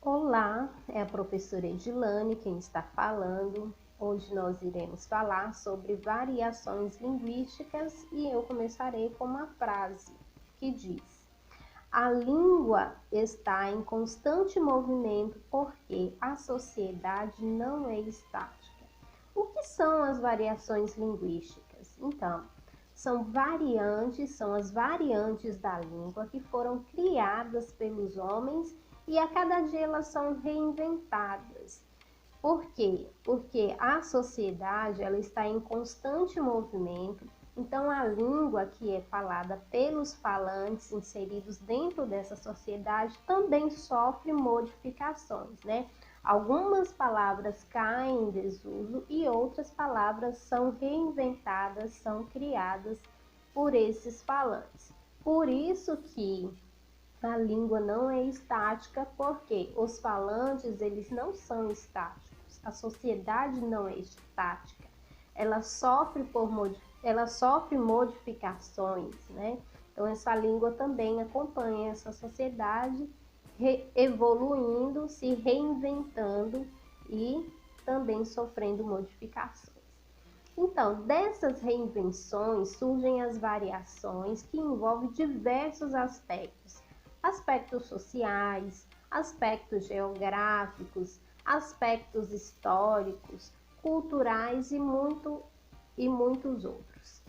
Olá, é a professora Edilane quem está falando. Hoje nós iremos falar sobre variações linguísticas e eu começarei com uma frase que diz: a língua está em constante movimento porque a sociedade não é estática. O que são as variações linguísticas? Então, são as variantes da língua que foram criadas pelos homens e a cada dia elas são reinventadas. Por quê? Porque a sociedade ela está em constante movimento, então a língua que é falada pelos falantes inseridos dentro dessa sociedade também sofre modificações, né? Algumas palavras caem em desuso e outras palavras são reinventadas, são criadas por esses falantes. Por isso que a língua não é estática, porque os falantes eles não são estáticos. A sociedade não é estática. Ela sofre modificações, né? Então essa língua também acompanha essa sociedade evoluindo, se reinventando e também sofrendo modificações. Então, dessas reinvenções surgem as variações que envolvem diversos aspectos: aspectos sociais, aspectos geográficos, aspectos históricos, culturais e muitos outros.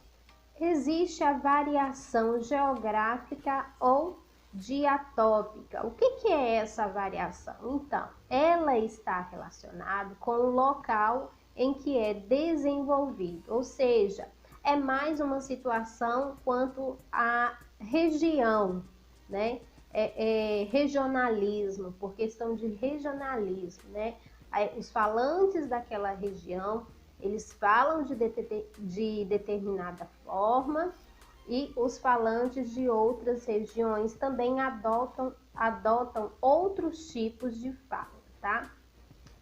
Existe a variação geográfica ou diatópica. O que é essa variação? Então, ela está relacionada com o local em que é desenvolvido, ou seja, é mais uma situação quanto à região, né? Regionalismo, por questão de regionalismo, né? Os falantes daquela região eles falam de determinada forma e os falantes de outras regiões também adotam outros tipos de fala, tá?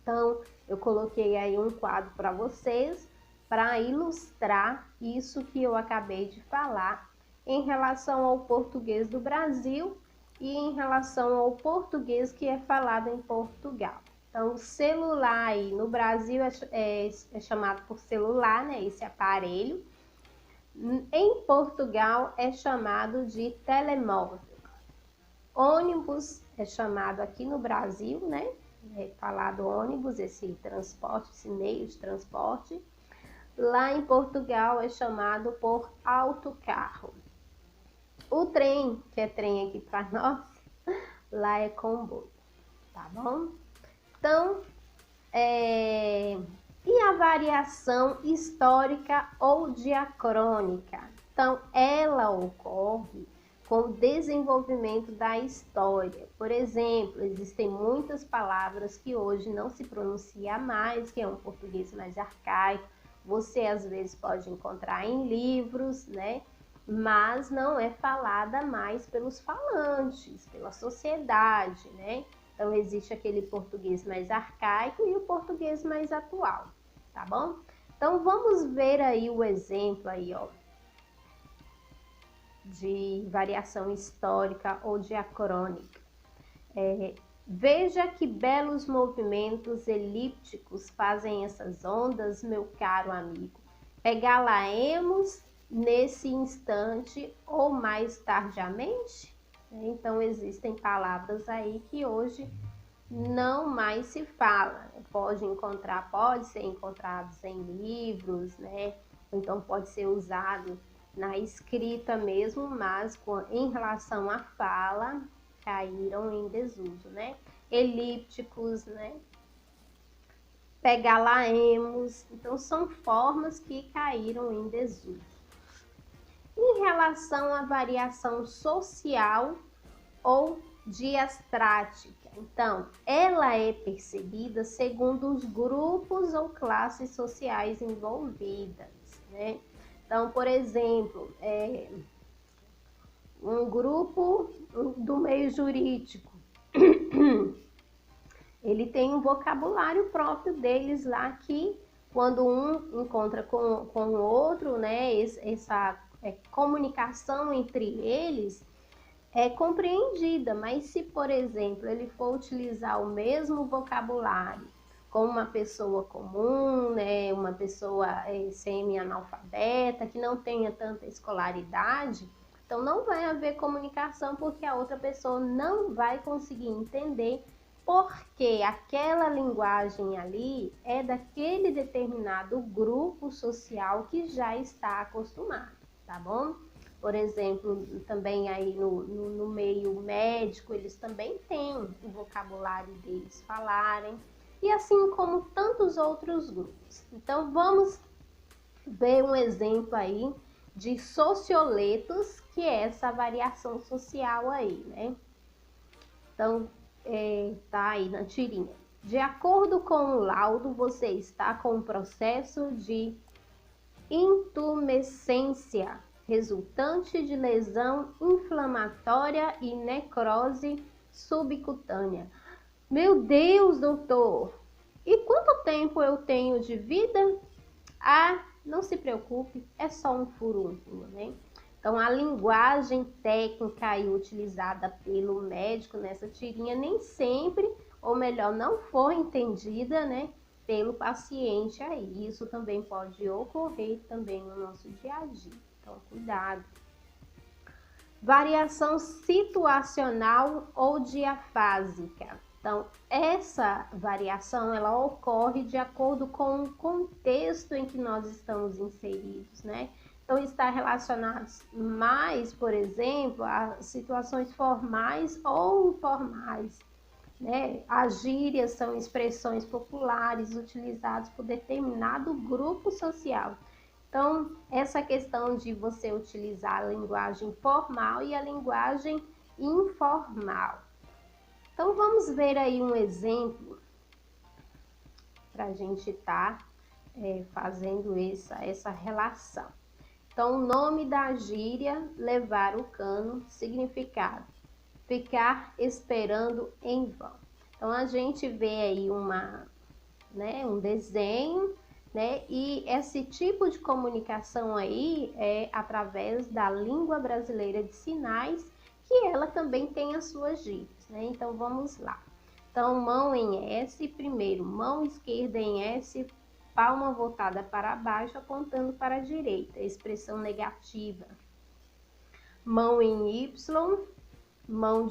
Então, eu coloquei aí um quadro para vocês para ilustrar isso que eu acabei de falar em relação ao português do Brasil e em relação ao português que é falado em Portugal. Então, o celular aí no Brasil é chamado por celular, né? Esse aparelho. Em Portugal é chamado de telemóvel. Ônibus é chamado aqui no Brasil, né? É falado ônibus, esse transporte, esse meio de transporte. Lá em Portugal é chamado por autocarro. O trem, que é trem aqui para nós, lá é comboio, tá bom? Então, e a variação histórica ou diacrônica? Então, ela ocorre com o desenvolvimento da história. Por exemplo, existem muitas palavras que hoje não se pronuncia mais, que é um português mais arcaico. Você às vezes pode encontrar em livros, né? Mas não é falada mais pelos falantes, pela sociedade, né? Então, existe aquele português mais arcaico e o português mais atual, tá bom? Então, vamos ver aí o exemplo aí, ó, de variação histórica ou diacrônica. Veja que belos movimentos elípticos fazem essas ondas, meu caro amigo. Pegá-la-emos nesse instante ou mais tardiamente? Então, existem palavras aí que hoje não mais se fala. Pode ser encontrados em livros, né? Então pode ser usado na escrita mesmo, mas em relação à fala, caíram em desuso, né? Elípticos, né? Pegá-la-emos, então são formas que caíram em desuso. Em relação à variação social ou diastrática. Então, ela é percebida segundo os grupos ou classes sociais envolvidas, né? Então, por exemplo, um grupo do meio jurídico, ele tem um vocabulário próprio deles lá que, quando um encontra com o outro, né, essa comunicação entre eles, é compreendida, mas se, por exemplo, ele for utilizar o mesmo vocabulário com uma pessoa comum, né, uma pessoa semi-analfabeta, que não tenha tanta escolaridade, então não vai haver comunicação, porque a outra pessoa não vai conseguir entender, porque aquela linguagem ali é daquele determinado grupo social que já está acostumado, tá bom? Por exemplo, também aí no meio médico, eles também têm o vocabulário deles falarem, e assim como tantos outros grupos. Então, vamos ver um exemplo aí de socioletos, que é essa variação social aí, né? Então, tá aí na tirinha. De acordo com o laudo, você está com um processo de intumescência resultante de lesão inflamatória e necrose subcutânea. Meu Deus, doutor! E quanto tempo eu tenho de vida? Ah, não se preocupe, é só um furúnculo, né? Então, a linguagem técnica aí utilizada pelo médico nessa tirinha nem sempre, ou melhor, não foi entendida, né, pelo paciente aí. Isso também pode ocorrer também no nosso dia a dia. Então, cuidado. Variação situacional ou diafásica. Então, essa variação, ela ocorre de acordo com o contexto em que nós estamos inseridos, né? Então, está relacionado mais, por exemplo, a situações formais ou informais, né? As gírias são expressões populares utilizadas por determinado grupo social. Então, essa questão de você utilizar a linguagem formal e a linguagem informal. Então, vamos ver aí um exemplo para a gente estar fazendo essa relação. Então, o nome da gíria, levar o cano, significado, ficar esperando em vão. Então, a gente vê aí um desenho, né? E esse tipo de comunicação aí é através da língua brasileira de sinais, que ela também tem as suas gírias, né? Então vamos lá. Então, mão em S, primeiro, mão esquerda em S, palma voltada para baixo, apontando para a direita, expressão negativa. Mão em Y, mão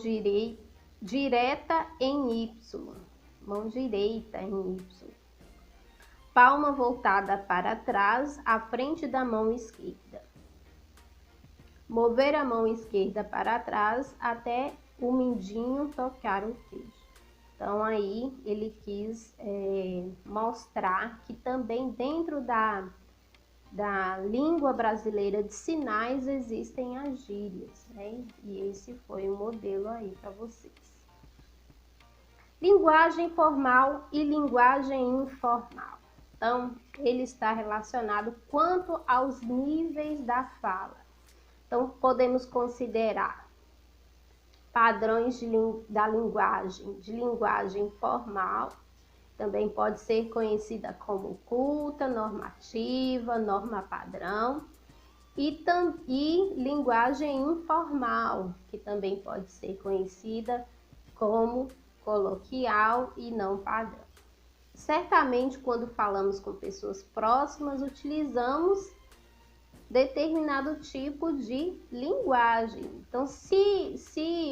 direta em Y, mão direita em Y. Palma voltada para trás, à frente da mão esquerda. Mover a mão esquerda para trás até o mindinho tocar o queixo. Então, aí ele quis mostrar que também dentro da língua brasileira de sinais existem as gírias, né? E esse foi o modelo aí para vocês. Linguagem formal e linguagem informal. Então, ele está relacionado quanto aos níveis da fala. Então, podemos considerar padrões da linguagem, de linguagem formal, também pode ser conhecida como culta, normativa, norma padrão, e linguagem informal, que também pode ser conhecida como coloquial e não padrão. Certamente, quando falamos com pessoas próximas, utilizamos determinado tipo de linguagem. Então, se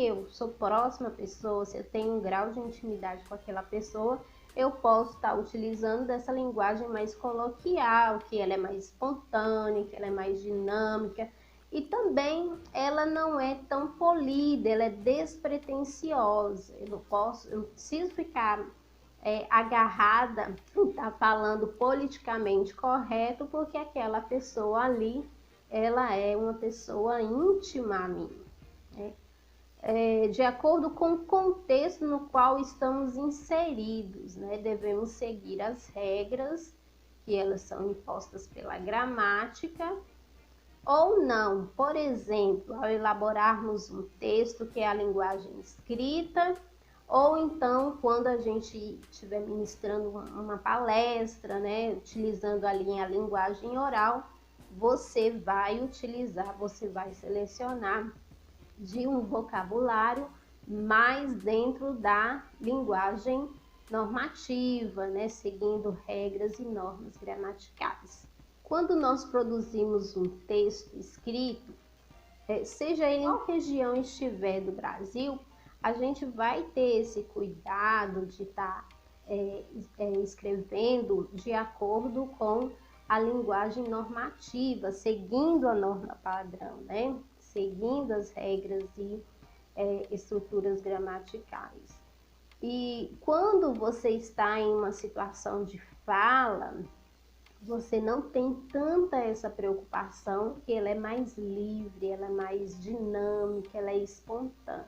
eu sou próxima à pessoa, se eu tenho um grau de intimidade com aquela pessoa, eu posso estar utilizando dessa linguagem mais coloquial, que ela é mais espontânea, que ela é mais dinâmica, e também ela não é tão polida, ela é despretensiosa. Eu não preciso ficar agarrada em estar falando politicamente correto, porque aquela pessoa ali, ela é uma pessoa íntima a mim, né? De acordo com o contexto no qual estamos inseridos, né? Devemos seguir as regras, que elas são impostas pela gramática, ou não. Por exemplo, ao elaborarmos um texto, que é a linguagem escrita, ou então quando a gente estiver ministrando uma palestra, né, utilizando ali a linguagem oral, você vai selecionar de um vocabulário mais dentro da linguagem normativa, né, seguindo regras e normas gramaticais. Quando nós produzimos um texto escrito, seja ele em qual região estiver do Brasil, a gente vai ter esse cuidado de estar escrevendo de acordo com a linguagem normativa, seguindo a norma padrão, né? Seguindo as regras e estruturas gramaticais. E quando você está em uma situação de fala, você não tem tanta essa preocupação, que ela é mais livre, ela é mais dinâmica, ela é espontânea.